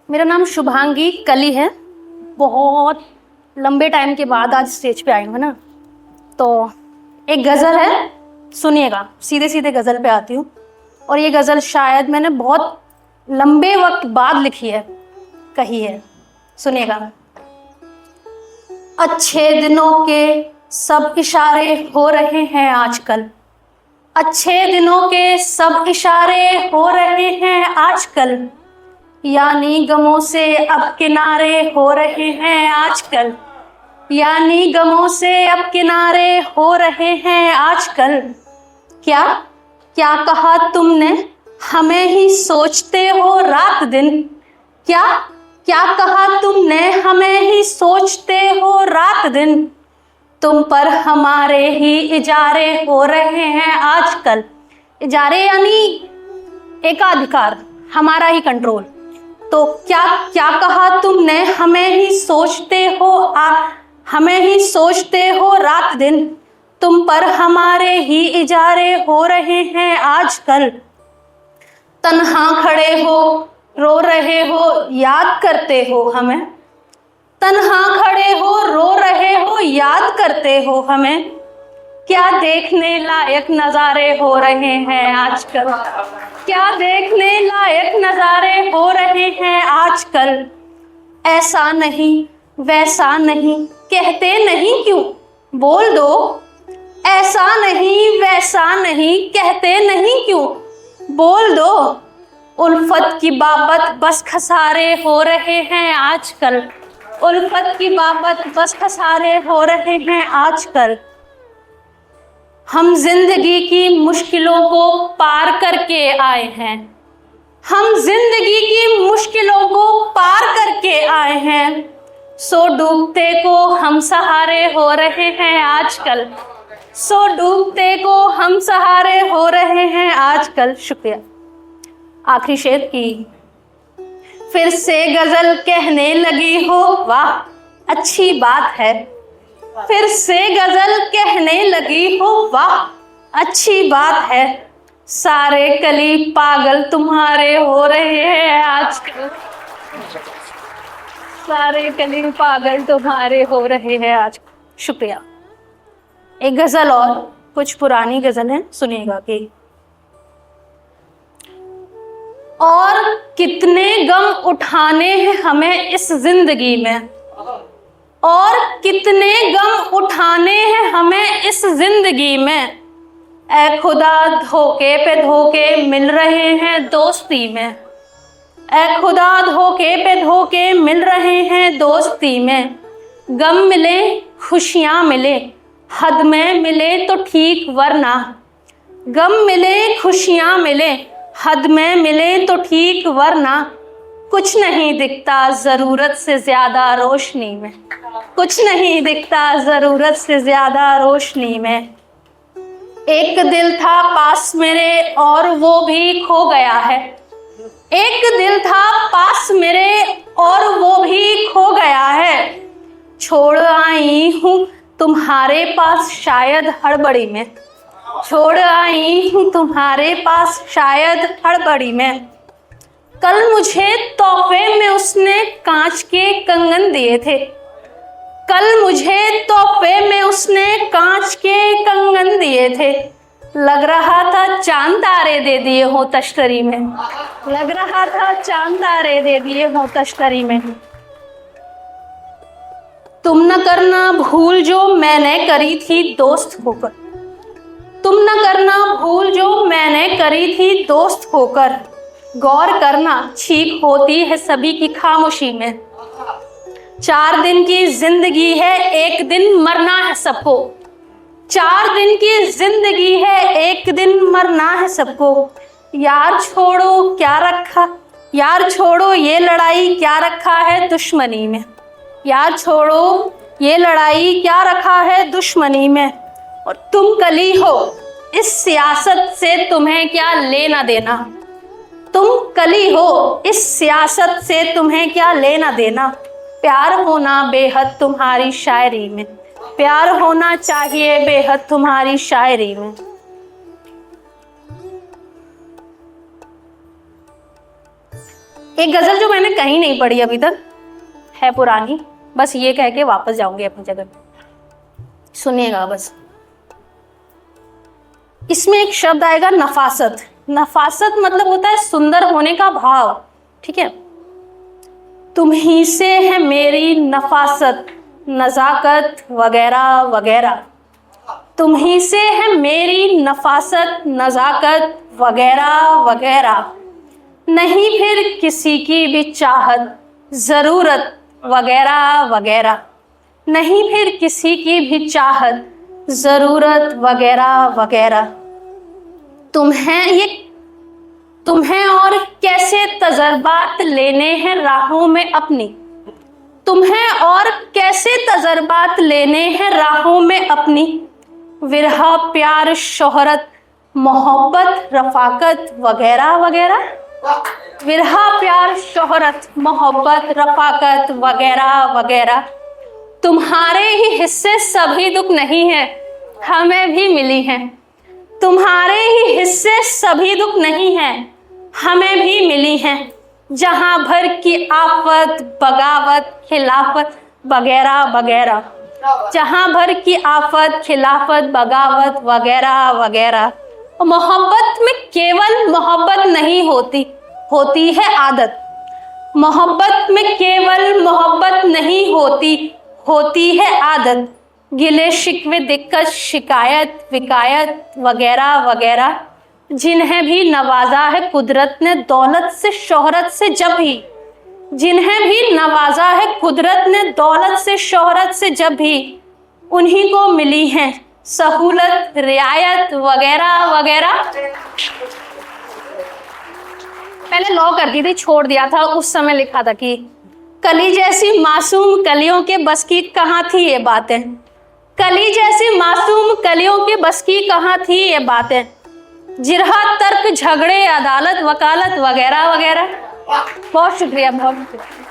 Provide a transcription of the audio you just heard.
मेरा नाम शुभांगी कली है। बहुत लंबे टाइम के बाद आज स्टेज पे आई हूँ ना, तो एक गज़ल है, सुनिएगा। सीधे सीधे गज़ल पे आती हूँ। और ये गज़ल शायद मैंने बहुत लंबे वक्त बाद लिखी है, कही है। सुनिएगा। अच्छे दिनों के सब इशारे हो रहे हैं आजकल, अच्छे दिनों के सब इशारे हो रहे हैं आजकल, यानी गमों से अब किनारे हो रहे हैं आजकल, यानी गमों से अब किनारे हो रहे हैं आजकल। क्या क्या कहा तुमने, हमें ही सोचते हो रात दिन, क्या क्या कहा तुमने, हमें ही सोचते हो रात दिन, तुम पर हमारे ही इजारे हो रहे हैं आजकल। इजारे यानी एकाधिकार, हमारा ही कंट्रोल। तो क्या क्या कहा तुमने, हमें ही सोचते हो हमें ही सोचते हो रात दिन, तुम पर हमारे ही इजारे हो रहे हैं आजकल। तन्हा खड़े हो रो रहे हो याद करते हो हमें, तन्हा खड़े हो रो रहे हो याद करते हो हमें, क्या देखने लायक नज़ारे हो रहे हैं आजकल, क्या देखने लायक नज़ारे हो रहे हैं आजकल। ऐसा नहीं वैसा नहीं कहते नहीं क्यों, बोल दो। ऐसा नहीं वैसा नहीं कहते नहीं क्यों, बोल दो। उल्फत की बाबत बस खसारे हो रहे हैं आजकल, उल्फत की बाबत बस खसारे हो रहे हैं आजकल। हम जिंदगी की मुश्किलों को पार करके आए हैं, हम जिंदगी की मुश्किलों को पार करके आए हैं, सो डूबते को हम सहारे हो रहे हैं आजकल, सो डूबते को हम सहारे हो रहे हैं आजकल। शुक्रिया। आखिरी शेर की फिर से गजल कहने लगी हो, वाह अच्छी बात है। फिर से गजल कहने लगी हो, वाह अच्छी बात है। सारे कली पागल तुम्हारे हो रहे हैं आजकल, सारे कली पागल तुम्हारे हो रहे हैं आज। शुक्रिया। एक गजल और, कुछ पुरानी गजल है, सुनिएगा कि और कितने गम उठाने हैं हमें इस जिंदगी में, और कितने गम उठाने हैं हमें इस जिंदगी में। ऐ खुदा धोखे पे धोखे मिल रहे हैं दोस्ती में, ऐ खुदा धोखे पे धोखे मिल रहे हैं दोस्ती में। गम मिले खुशियाँ मिले हद में मिले तो ठीक, वरना गम मिले खुशियाँ मिले हद में मिले तो ठीक, वरना कुछ नहीं दिखता ज़रूरत से ज़्यादा रोशनी में, कुछ नहीं दिखता ज़रूरत से ज़्यादा रोशनी में। एक दिल था पास मेरे और वो भी खो गया है, एक दिल था पास मेरे और वो भी खो गया है। छोड़ आई हूँ तुम्हारे पास शायद हड़बड़ी में, छोड़ आई हूँ तुम्हारे पास शायद हड़बड़ी में। कल मुझे तोहफे में उसने कांच के कंगन दिए थे, कल मुझे तोहफे में उसने कांच के कंगन दिए थे। लग रहा था चांद तारे दे दिए हो तश्तरी में, लग रहा था चांद तारे दे दिए हो तश्तरी में। तुम न करना भूल जो मैंने करी थी दोस्त होकर, तुम न करना भूल जो मैंने करी थी दोस्त होकर। गौर करना छीक होती है सभी की खामोशी में। 4 दिन की जिंदगी है, एक दिन मरना है सबको, 4 दिन की जिंदगी है, एक दिन मरना है सबको। यार छोड़ो क्या रखा, यार छोड़ो ये लड़ाई क्या रखा है दुश्मनी में, यार छोड़ो ये लड़ाई क्या रखा है दुश्मनी में। और तुम कली हो इस सियासत से तुम्हें क्या लेना देना, तुम कली हो इस सियासत से तुम्हें क्या लेना देना। प्यार होना बेहद तुम्हारी शायरी में, प्यार होना चाहिए बेहद तुम्हारी शायरी में। एक गजल जो मैंने कहीं नहीं पढ़ी अभी तक, है पुरानी, बस ये कह के वापस जाऊंगी अपनी जगह पे, सुनिएगा बस। इसमें एक शब्द आएगा नफासत। नफासत मतलब होता है सुंदर होने का भाव, ठीक है। तुम ही से है मेरी नफासत, नजाकत वगैरह वगैरह। तुम ही से है मेरी नफासत, नजाकत वगैरह वगैरह। नहीं फिर किसी की भी चाहत, जरूरत वगैरह वगैरह। नहीं फिर किसी की भी चाहत, जरूरत वगैरह वगैरह। तुम्हें और कैसे तजर्बात लेने हैं राहों में अपनी। तुम्हें और कैसे तजर्बात लेने हैं राहों में अपनी। विरहा प्यार शोहरत मोहब्बत रफाकत वगैरह वगैरह। विरहा प्यार शोहरत मोहब्बत रफाकत वगैरह वगैरह। तुम्हारे ही हिस्से सभी दुख नहीं है, हमें भी मिली हैं। तुम्हारे ही हिस्से सभी दुख नहीं है, हमें भी मिली हैं। जहां भर की आफत बगावत खिलाफत वगैरह वगैरह। जहां भर की आफत खिलाफत बगावत वगैरह वगैरह। मोहब्बत में केवल मोहब्बत नहीं होती, होती है आदत। मोहब्बत में केवल मोहब्बत नहीं होती, होती है आदत। गिले शिकवे दिक्कत शिकायत विकायत वगैरह वगैरह। जिन्हें भी नवाजा है कुदरत ने दौलत से शोहरत से जब भी। जिन्हें भी नवाजा है कुदरत ने दौलत से शोहरत से जब भी। उन्हीं को मिली है सहूलत रियायत वगैरह वगैरह। पहले लॉ कर दी थी, छोड़ दिया था, उस समय लिखा था कि कली जैसी मासूम कलियों के बस की कहाँ थी ये बातें। कली जैसी मासूम कलियों के बस की कहाँ थी ये बातें। जिरहा तर्क झगड़े अदालत वकालत वगैरह वगैरह। बहुत शुक्रिया, बहुत शुक्रिया।